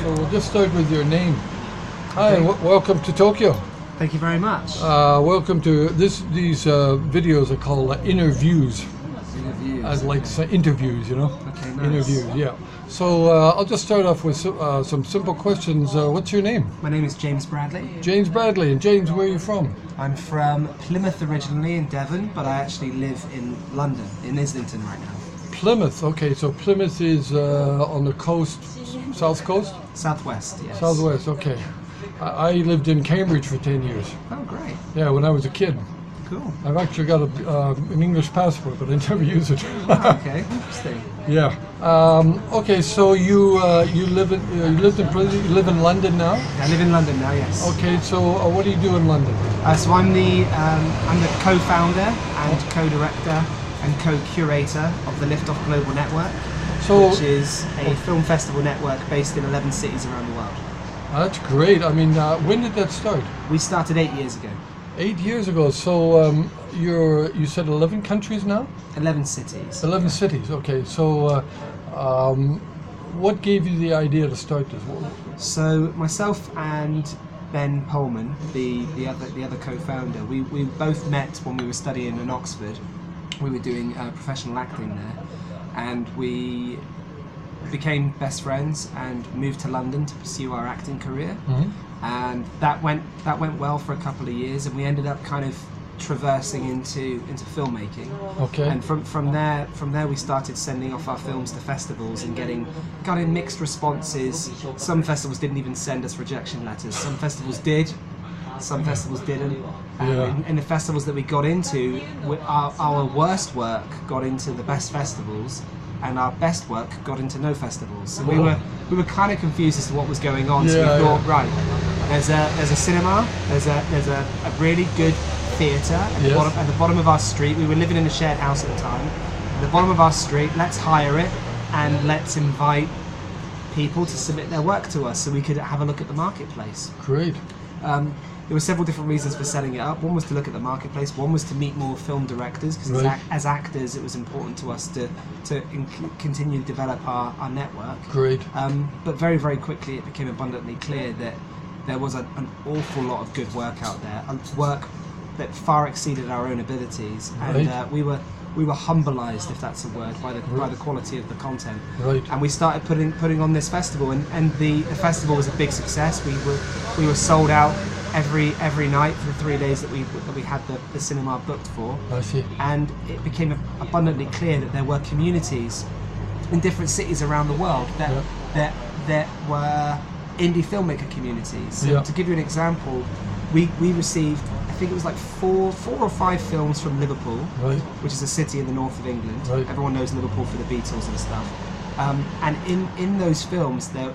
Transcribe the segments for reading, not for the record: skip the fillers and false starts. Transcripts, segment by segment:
So we'll just start with your name. Hi, Okay. welcome to Tokyo. Thank you very much. Welcome to these videos are called interviews. Interviews. As like interviews, you know. Okay, nice. Interviews, yeah. So I'll just start off with some simple questions. What's your name? My name is James Bradley. James Bradley. And James, where are you from? I'm from Plymouth originally in Devon, but I actually live in London, in Islington right now. Plymouth. Okay, so Plymouth is on the coast, south coast? Southwest, yes. Southwest, okay. I lived in Cambridge for 10 years. Oh, great. Yeah, when I was a kid. Cool. I've actually got an English passport, but I never use it. Okay, interesting. Yeah. Okay, so you live in you live in London now. I live in London now, yes. Okay, so what do you do in London? So I'm the co-founder and co-director and co-curator of the Liftoff Global Network, which is a film festival network based in 11 cities around the world. That's great. I mean, when did that start? We started 8 years ago. 8 years ago. So you said 11 countries now? 11 cities. 11 cities. Okay. So what gave you the idea to start this? So myself and Ben Pullman, the other co-founder, we both met when we were studying in Oxford. We were doing professional acting there, and we became best friends and moved to London to pursue our acting career. Mm-hmm. And that went well for a couple of years, and we ended up kind of traversing into filmmaking. Okay. And from there we started sending off our films to festivals and got in mixed responses. Some festivals didn't even send us rejection letters. Some festivals did. Some festivals didn't. Yeah. In the festivals that we got into, our worst work got into the best festivals, and our best work got into no festivals. So we were kind of confused as to what was going on. So we thought, right, there's a cinema, there's a really good theatre at the bottom of our street. We were living in a shared house at the time. At the bottom of our street, let's hire it and let's invite people to submit their work to us so we could have a look at the marketplace. Great. There were several different reasons for setting it up. One was to look at the marketplace. One was to meet more film directors, because as actors, it was important to us to continue to develop our network. Great. But very, very quickly, it became abundantly clear that there was an awful lot of good work out there, work that far exceeded our own abilities, and we were humbleized, if that's a word, by the quality of the content. Right. And we started putting on this festival, and the festival was a big success. We were sold out every night for the 3 days that we had the cinema booked for. I see. And it became abundantly clear that there were communities in different cities around the world that were indie filmmaker communities. So to give you an example, we received, I think it was like four or five films from Liverpool, which is a city in the north of England. Right. Everyone knows Liverpool for the Beatles and stuff. And in those films, the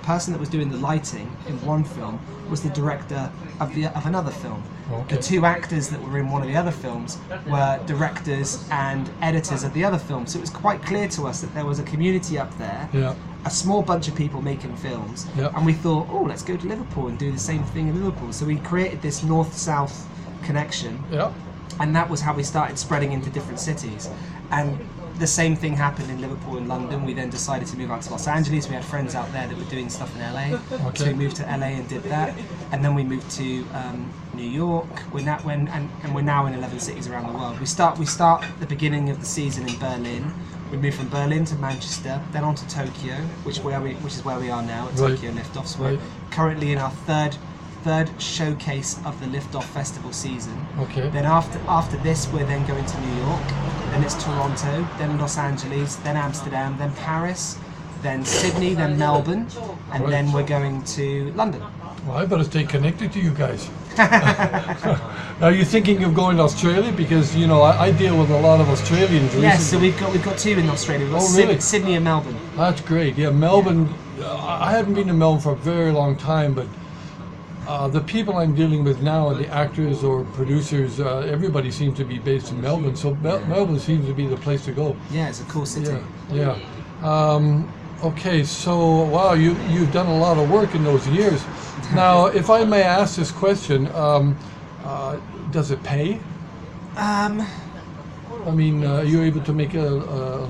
person that was doing the lighting in one film was the director of another film. Okay. The two actors that were in one of the other films were directors and editors of the other film. So it was quite clear to us that there was a community up there, a small bunch of people making films, and we thought, oh, let's go to Liverpool and do the same thing in Liverpool. So we created this north-south connection, and that was how we started spreading into different cities. And the same thing happened in Liverpool and London. We then decided to move out to Los Angeles. We had friends out there that were doing stuff in LA, so we moved to LA and did that. And then we moved to New York. We're now in 11 cities around the world. We start at the beginning of the season in Berlin. We moved from Berlin to Manchester, then on to Tokyo, which is where we are now at Tokyo Liftoff. So we're currently in our third showcase of the Liftoff Festival season. Okay. Then after this, we're then going to New York. Then it's Toronto, then Los Angeles, then Amsterdam, then Paris, then Sydney, then Melbourne, and then we're going to London. Well, I better stay connected to you guys. Are you thinking of going to Australia? Because I deal with a lot of Australians. Yes, so we've got two in Australia. We've got really? Sydney and Melbourne. That's great. Yeah, Melbourne. I haven't been to Melbourne for a very long time, but the people I'm dealing with now, the actors or producers, everybody seems to be based in Melbourne. So Melbourne seems to be the place to go. Yeah, it's a cool city. Yeah. Okay, so wow, you've done a lot of work in those years. Now, if I may ask this question, does it pay? I mean, are you able to make a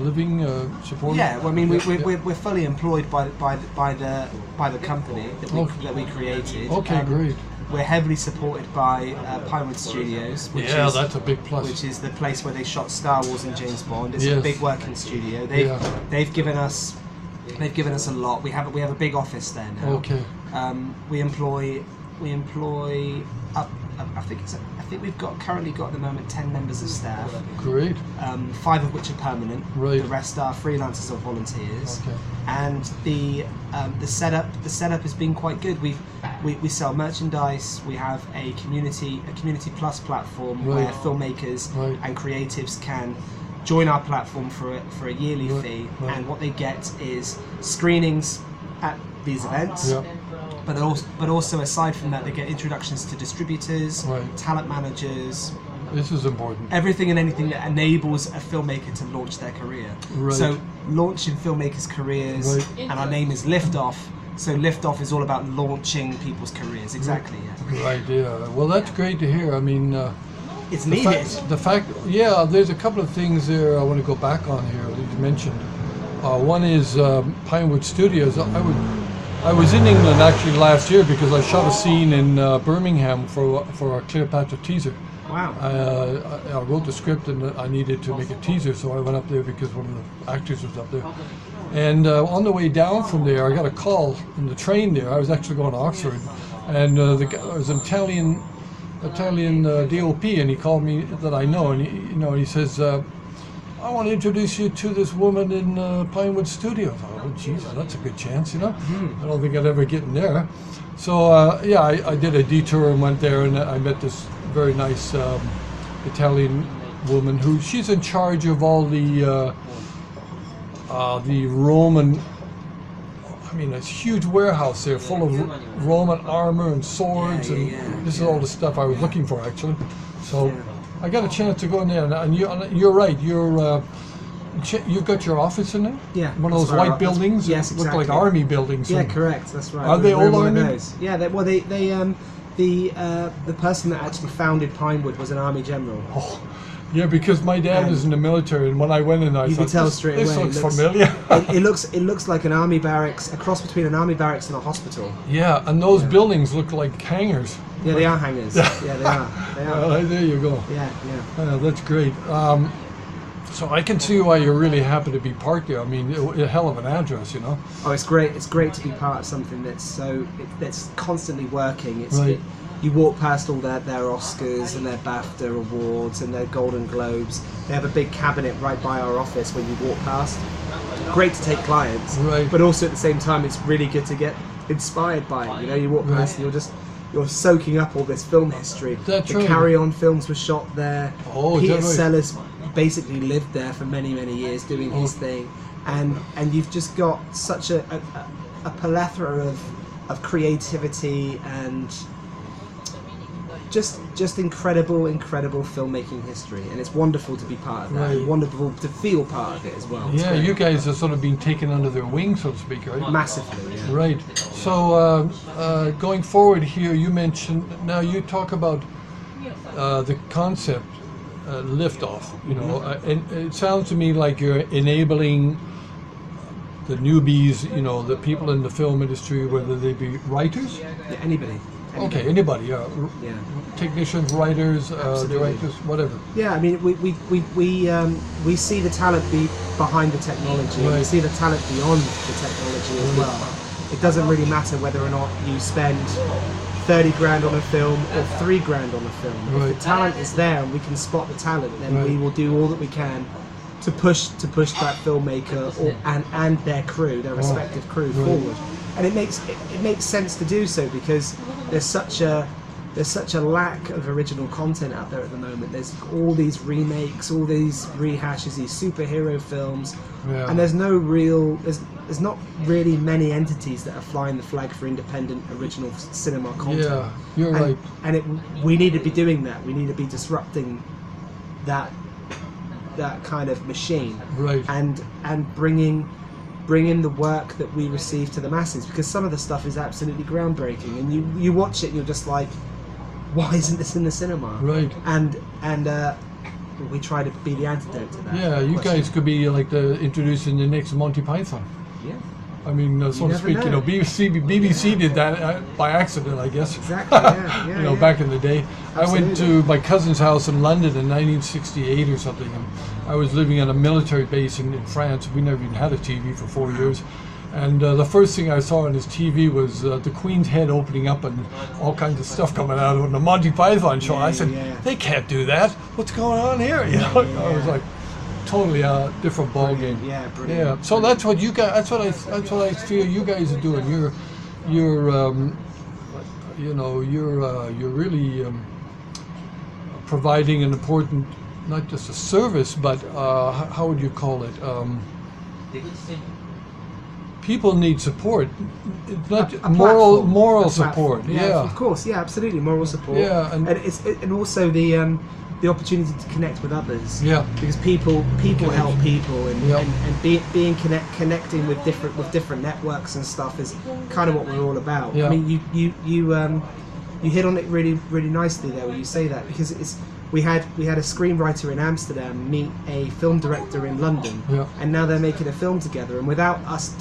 living, support? Yeah, well, I mean, we're fully employed by the company that we created. Okay, great. We're heavily supported by Pinewood Studios, which is, that's a big plus. which is the place where they shot Star Wars and James Bond. It's Yes. a big working studio. They've given us a lot. We have a big office there now. Okay. We employ up. I think we've currently got at the moment 10 members of staff. Great. 5 of which are permanent. Right. The rest are freelancers or volunteers. Okay. And the setup has been quite good. We sell merchandise. We have a community plus platform Right. where filmmakers Right. and creatives can join our platform for a yearly Right. fee, Right. and what they get is screenings at these events. Yeah. But also aside from that, they get introductions to distributors, Right. talent managers, This is important. everything and anything that enables a filmmaker to launch their career. Right. So launching filmmakers' careers, Right. and our name is Liftoff. So Liftoff is all about launching people's careers. Exactly. Yeah. Right. Yeah. Well, that's great to hear. I mean, It's the needed. fact. Yeah. There's a couple of things there I want to go back on here that you mentioned. One is Pinewood Studios. I was in England actually last year because I shot a scene in Birmingham for our Cleopatra teaser. Wow. I wrote the script and I needed to make a teaser, so I went up there because one of the actors was up there. And on the way down from there, I got a call in the train there. I was actually going to Oxford, and there was an Italian DOP, and he called me that I know, and he says, I want to introduce you to this woman in Pinewood Studios. I thought, oh, Jesus, that's a good chance, I don't think I'd ever get in there. So, I did a detour and went there, and I met this very nice Italian woman she's in charge of all the Roman, I mean, a huge warehouse there full of Roman armor and swords, and this is all the stuff I was looking for, actually. So I got a chance to go in there, and you're right. You've got your office in there. Yeah. One of those white buildings. Yes, Look exactly. like army buildings. Yeah, correct. That's right. Are they We're all one of army? those. Yeah. The person that actually founded Pinewood was an army general. Oh, yeah, because my dad was in the military, and when I went in, I You thought, could tell this straight away. looks familiar. It looks like an army barracks, a cross between an army barracks and a hospital. Yeah, and those buildings look like hangars. Yeah, they are hangars. Yeah, they are. They are. There you go. Yeah. That's great. So I can see why you're really happy to be parked there. I mean, a hell of an address, Oh, it's great. It's great to be part of something that's constantly working. Right. You walk past all their Oscars and their BAFTA awards and their Golden Globes. They have a big cabinet right by our office when you walk past. Great to take clients, Right. but also at the same time, it's really good to get inspired by it. You walk past and you're soaking up all this film history. That's the right. Carry On films were shot there. Oh, Peter is that right? Sellers basically lived there for many years doing his thing, and you've just got such a plethora of creativity and just incredible filmmaking history, and it's wonderful to be part of that. Right. And wonderful to feel part of it as well. It's Yeah, great. you guys have sort of been taken under their wing, so to speak, right? Massively, yeah. Right. So going forward here, you mentioned, now you talk about the concept liftoff, and it sounds to me like you're enabling the newbies, the people in the film industry, whether they be writers. Yeah, anybody. Okay, anybody, Yeah. technicians, writers, Absolutely. directors, whatever. Yeah, I mean, we see the talent behind the technology. And we Right. see the talent beyond the technology as well. It doesn't really matter whether or not you spend 30 grand on a film or 3 grand on a film. Right. If the talent is there and we can spot the talent, then Right. we will do all that we can to push that filmmaker and their crew, their respective crew, Right. forward. And it makes sense to do so because there's such a lack of original content out there at the moment. There's all these remakes, all these rehashes, these superhero films, Yeah. and there's not really many entities that are flying the flag for independent original cinema content. Yeah, you're and, right. And we need to be doing that. We need to be disrupting that kind of machine, Right. and bringing the work that we receive to the masses, because some of the stuff is absolutely groundbreaking, and you watch it and you're just like, why isn't this in the cinema? Right. And we try to be the antidote to that. Yeah, you guys could be like introducing the next Monty Python. Yeah. I mean, so to speak, know. BBC did that by accident, I guess. Exactly. Yeah. Back in the day. Absolutely. I went to my cousin's house in London in 1968 or something, and I was living on a military base in France. We never even had a TV for 4 years. And the first thing I saw on his TV was the Queen's head opening up and all kinds of stuff coming out of the Monty Python show. I said, they can't do that. What's going on here? I was like, totally a different ball game. Yeah, brilliant. Yeah. So that's what you guys. That's what I feel you guys are doing. You're really providing an important, not just a service, but how would you call it? People need support. It's not moral support. Yeah, of course. Yeah, absolutely, moral support. Yeah, and also the opportunity to connect with others. Yeah, because people help people, and connecting with different networks and stuff is kind of what we're all about. Yeah. I mean, you hit on it really really nicely there when you say that, because we had a screenwriter in Amsterdam meet a film director in London, and now they're making a film together. And without us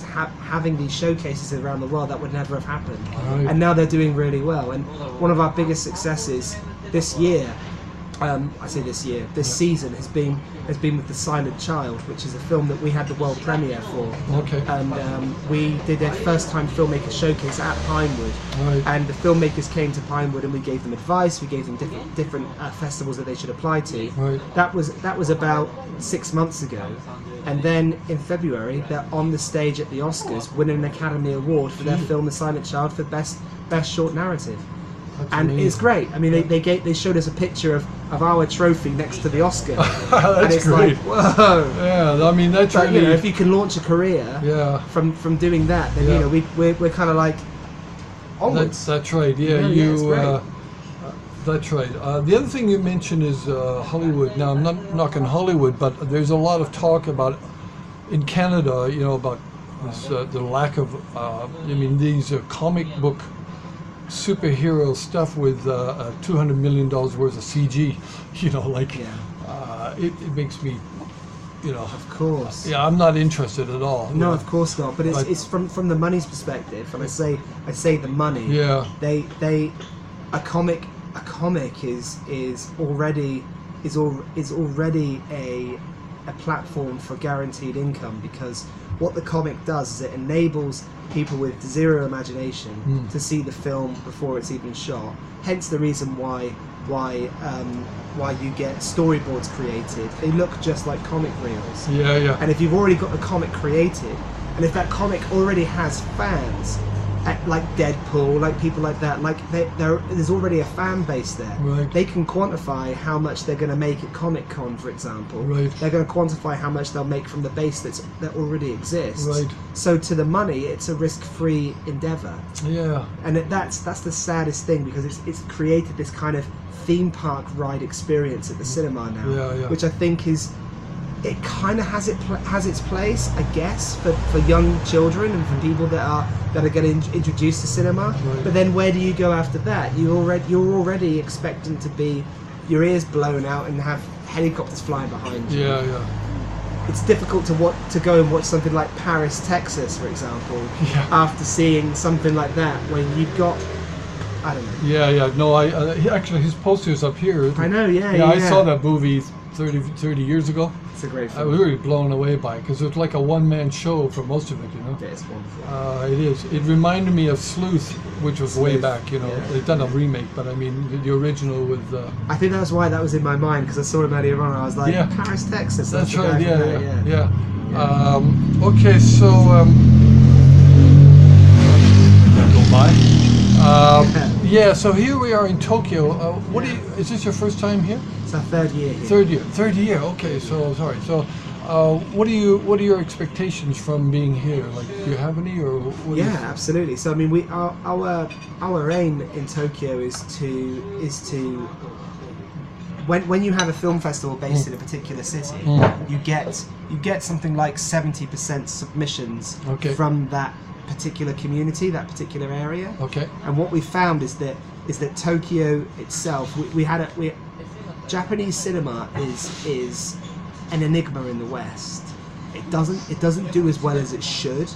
having these showcases around the world, that would never have happened. Right. And now they're doing really well. And one of our biggest successes this year, this season has been with The Silent Child, which is a film that we had the world premiere for. Okay. And we did a first-time filmmaker showcase at Pinewood. Right. And the filmmakers came to Pinewood, and we gave them advice. We gave them different festivals that they should apply to. Right. That was about 6 months ago. And then in February, they're on the stage at the Oscars, winning an Academy Award for their film The Silent Child for best short narrative. That's and amazing. it's great. I mean, they showed us a picture of our trophy next to the Oscar. That's and it's great. like, whoa. Yeah, I mean that's But really. if you can launch a career from doing that, then we're kind of like onwards. That's right. Yeah, it's great. That's right. The other thing you mentioned is Hollywood. Now I'm not knocking Hollywood, but there's a lot of talk about in Canada. About this, the lack of. These comic book superhero stuff with $200 million worth of CG, it makes me, Of course. Yeah, I'm not interested at all. No, of course not. But it's from the money's perspective, and I say the money. Yeah. A comic is already a platform for guaranteed income, because what the comic does is it enables people with zero imagination to see the film before it's even shot. Hence the reason why you get storyboards created. They look just like comic reels. Yeah. And if you've already got the comic created, and if that comic already has fans, like Deadpool, like people like that, like there's already a fan base there. Right. They can quantify how much they're going to make at Comic-Con, for example. Right. They're going to quantify how much they'll make from the base that already exists. Right. So to the money, it's a risk-free endeavor. Yeah. And that's the saddest thing, because it's created this kind of theme park ride experience at the cinema now, Yeah. which I think it kind of has its place, I guess, for young children and for people that are getting introduced to cinema. Right. But then where do you go after that? You're already expecting to be your ears blown out and have helicopters flying behind you. Yeah. It's difficult to go and watch something like Paris, Texas, for example, after seeing something like that, when you've got, I don't know. Yeah. No, actually his poster's up here. I know. Yeah. I saw that movie 30 years ago. It's a great film. I was really blown away by it, because it's like a one-man show for most of it, Yeah, it's wonderful. It is. It reminded me of Sleuth, which was way back, Yeah. They've done a remake, but I mean, the original with... I think that's why that was in my mind, because I saw him earlier on, and I was like, Paris, Texas. That's the right, guy from there, yeah. Okay, so... go by. So here we are in Tokyo. Is this your first time here? It's our third year here. Third year. Okay, so sorry. So, what are your expectations from being here? Like, do you have any, or what? Yeah, absolutely. So I mean, our aim in Tokyo is to when you have a film festival based in a particular city, you get something like 70% submissions from that particular community, that particular area. Okay. And what we found is that Tokyo itself, we had Japanese cinema is an enigma in the West. It doesn't do as well as it should,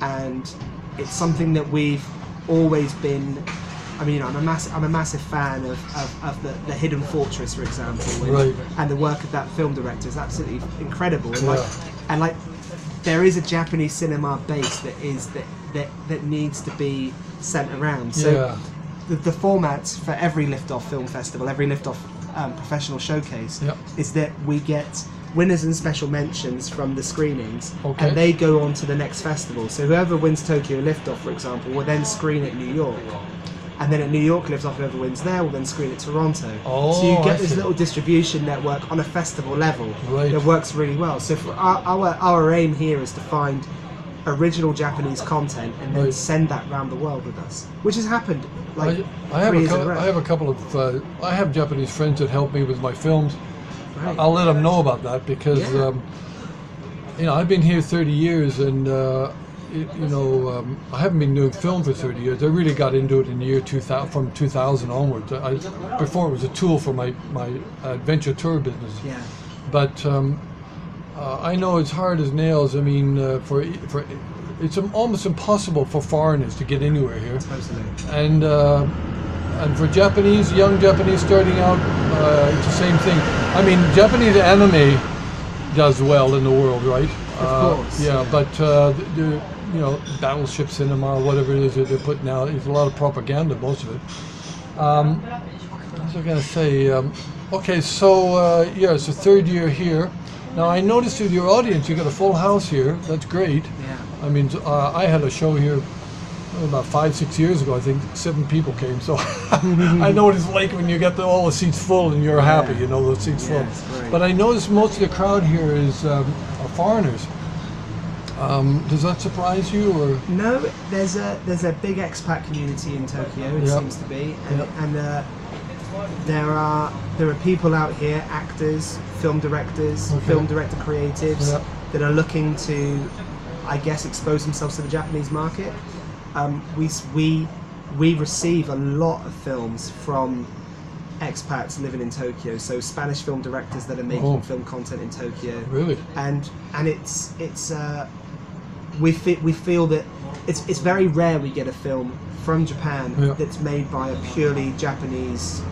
and it's something that we've always been. I mean, I'm a massive fan of the Hidden Fortress, for example, and the work of that film director is absolutely incredible. And like there is a Japanese cinema base that needs to be sent around. So the formats for every Liftoff Film Festival, every Liftoff professional showcase, is that we get winners and special mentions from the screenings, and they go on to the next festival. So whoever wins Tokyo Liftoff, for example, will then screen at New York. And then at New York Liftoff, whoever wins there will then screen at Toronto. So you get this little distribution network on a festival level that works really well. So for our aim here is to find original Japanese content and then send that around the world with us, which has happened like I have a couple of I have Japanese friends that help me with my films. I'll let them know about that because I've been here 30 years and I haven't been doing film for 30 years. I really got into it in the year 2000, from 2000 onwards. Before it was a tool for my adventure tour business. But I know it's hard as nails. I mean, it's almost impossible for foreigners to get anywhere here. And for young Japanese starting out, it's the same thing. I mean, Japanese anime does well in the world, right? Of course. But battleship cinema or whatever it is that they're putting out, it's a lot of propaganda, most of it. What was I going to say? It's the third year here. Now I noticed with your audience, you got a full house here. That's great. I mean, I had a show here about 5-6 years ago. I think 7 people came. So I know what it's like when you get all the seats full and you're happy. You know, the seats full. But I noticed most of the crowd here are foreigners. Does that surprise you, or no? There's a big expat community in Tokyo. It seems to be, and there are people out here, actors, film directors, film director creatives that are looking to, I guess, expose themselves to the Japanese market. We receive a lot of films from expats living in Tokyo, so Spanish film directors that are making film content in Tokyo. Really? And it's we feel that it's very rare we get a film from Japan that's made by a purely Japanese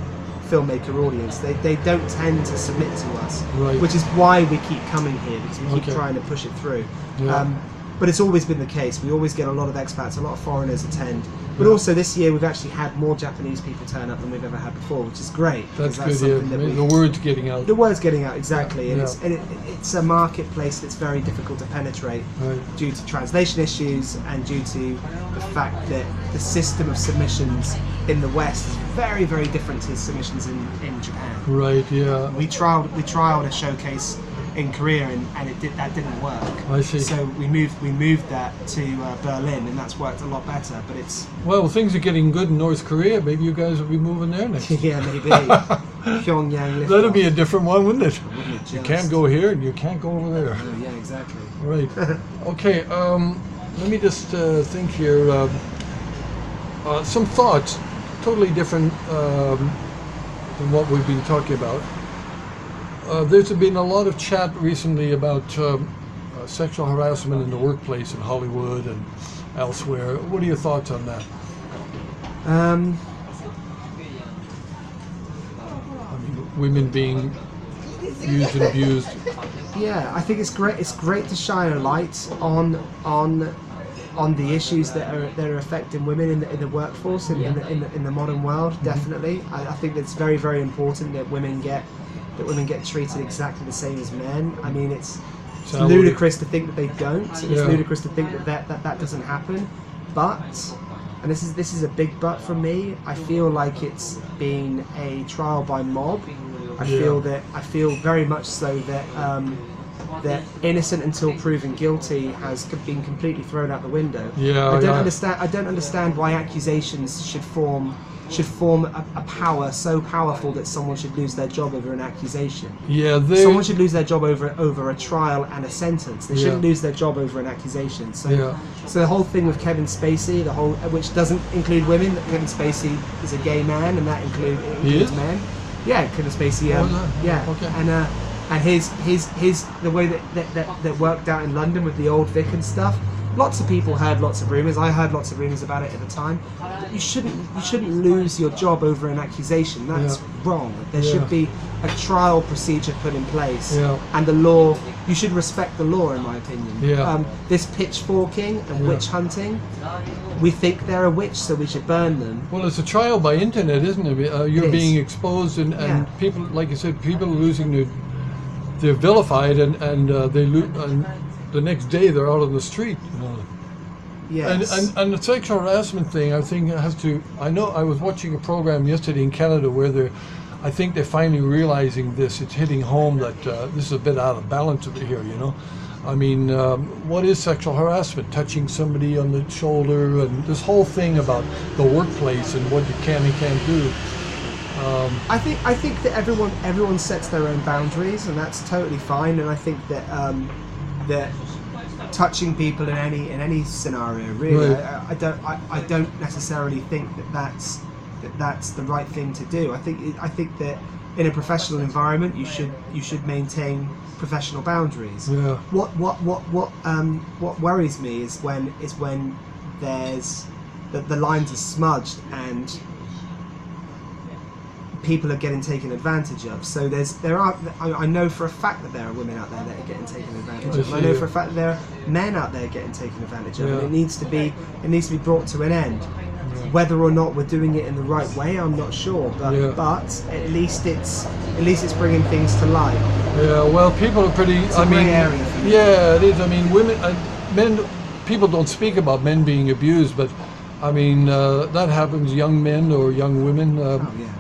filmmaker audience. They don't tend to submit to us, which is why we keep coming here, because we keep trying to push it through. But it's always been the case. We always get a lot of expats, a lot of foreigners attend. But also this year we've actually had more Japanese people turn up than we've ever had before, which is great. That's good, the word's getting out. The word's getting out, exactly. And it's a marketplace that's very difficult to penetrate due to translation issues and due to the fact that the system of submissions in the West is very, very different to submissions in Japan. Right, yeah. We trialed a showcase in Korea and that didn't work. I see. So we moved that to Berlin, and that's worked a lot better. But it's things are getting good in North Korea. Maybe you guys will be moving there next. Yeah, maybe. Pyongyang. That'll be a different one, wouldn't it? You can't go here and you can't go over there. Yeah, exactly. Right. Okay. Let me just think here. Some thoughts, totally different than what we've been talking about. There's been a lot of chat recently about sexual harassment in the workplace in Hollywood and elsewhere. What are your thoughts on that? I mean, women being used and abused. Yeah, I think it's great. It's great to shine a light on the issues that are affecting women in the workforce in the modern world. Definitely, I think it's very, very important that women get treated exactly the same as men. I mean, it's ludicrous to think that they don't. It's ludicrous to think that doesn't happen. But, and this is a big but from me, I feel like it's been a trial by mob. I feel very much so that innocent until proven guilty has been completely thrown out the window. I don't understand why accusations should form a power so powerful that someone should lose their job over an accusation. Someone should lose their job over a trial and a sentence. They shouldn't lose their job over an accusation. So the whole thing with Kevin Spacey, which doesn't include women, that Kevin Spacey is a gay man, and that includes men. Yeah, Kevin Spacey. Yeah. Okay. And his the way that worked out in London with the old Vic and stuff. Lots of people heard lots of rumours. I heard lots of rumours about it at the time. You shouldn't lose your job over an accusation. That's wrong. There should be a trial procedure put in place, and the law. You should respect the law, in my opinion. This pitchforking and witch hunting. We think they're a witch, so we should burn them. Well, it's a trial by internet, isn't it? You're being exposed, and people, like you said, people are losing they're vilified, and the next day they're out on the street. You know. Yes. And the sexual harassment thing, I think it has to. I know I was watching a program yesterday in Canada where I think they're finally realizing this. It's hitting home that this is a bit out of balance here. You know, I mean, what is sexual harassment? Touching somebody on the shoulder, and this whole thing about the workplace and what you can and can't do. I think that everyone sets their own boundaries, and that's totally fine. And I think that that touching people in any scenario, really, right. I don't necessarily think that's the right thing to do. I think that in a professional environment, you should maintain professional boundaries. Yeah. What worries me is when there's the lines are smudged and people are getting taken advantage of. So I know for a fact that there are women out there that are getting taken advantage of. I know for a fact that there are men out there getting taken advantage of. And it needs to be brought to an end. Whether or not we're doing it in the right way, I'm not sure. But at least it's bringing things to light. Yeah. Well, people are pretty. It's a gray area for me. Yeah, it is. I mean, men. People don't speak about men being abused, but I mean that happens. Young men or young women.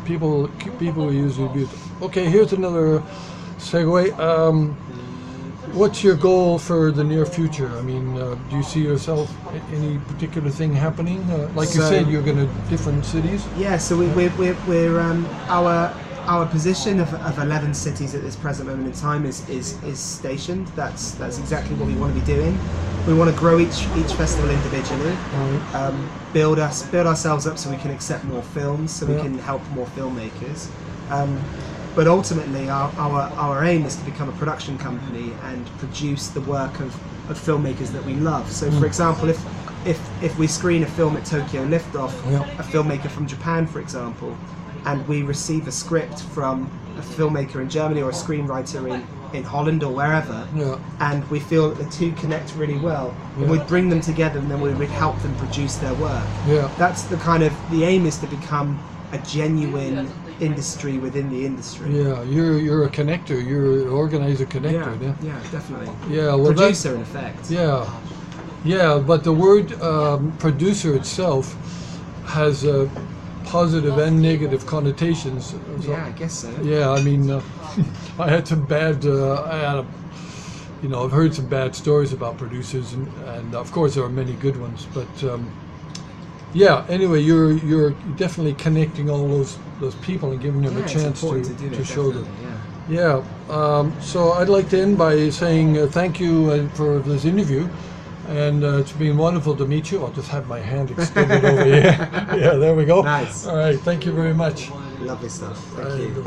People are usually abused. Okay, here's another segue. What's your goal for the near future? I mean, do you see yourself any particular thing happening? Like you said, you're going to different cities. Yeah. So we're our position of 11 cities at this present moment in time is stationed. That's exactly what we want to be doing. We want to grow each festival individually, build ourselves up so we can accept more films, so we can help more filmmakers. But ultimately, our aim is to become a production company and produce the work of filmmakers that we love. So, for example, if we screen a film at Tokyo Liftoff, a filmmaker from Japan, for example, and we receive a script from a filmmaker in Germany or a screenwriter in Holland or wherever, and we feel that the two connect really well, and we'd bring them together and then we would help them produce their work. That's the aim is to become a genuine industry within the industry. Yeah, you're a connector. You're an organizer connector. Yeah, definitely. Yeah, well, producer in effect. Yeah, but the word producer itself has positive and negative connotations. So, I guess so. Yeah, I mean, I had some bad. I've heard some bad stories about producers, and of course there are many good ones, but. Anyway, you're definitely connecting all those people and giving them a chance to show them. So I'd like to end by saying thank you for this interview, and it's been wonderful to meet you. I'll just have my hand extended over here. Yeah, there we go. Nice. All right, thank you very much. Lovely stuff. Thank you.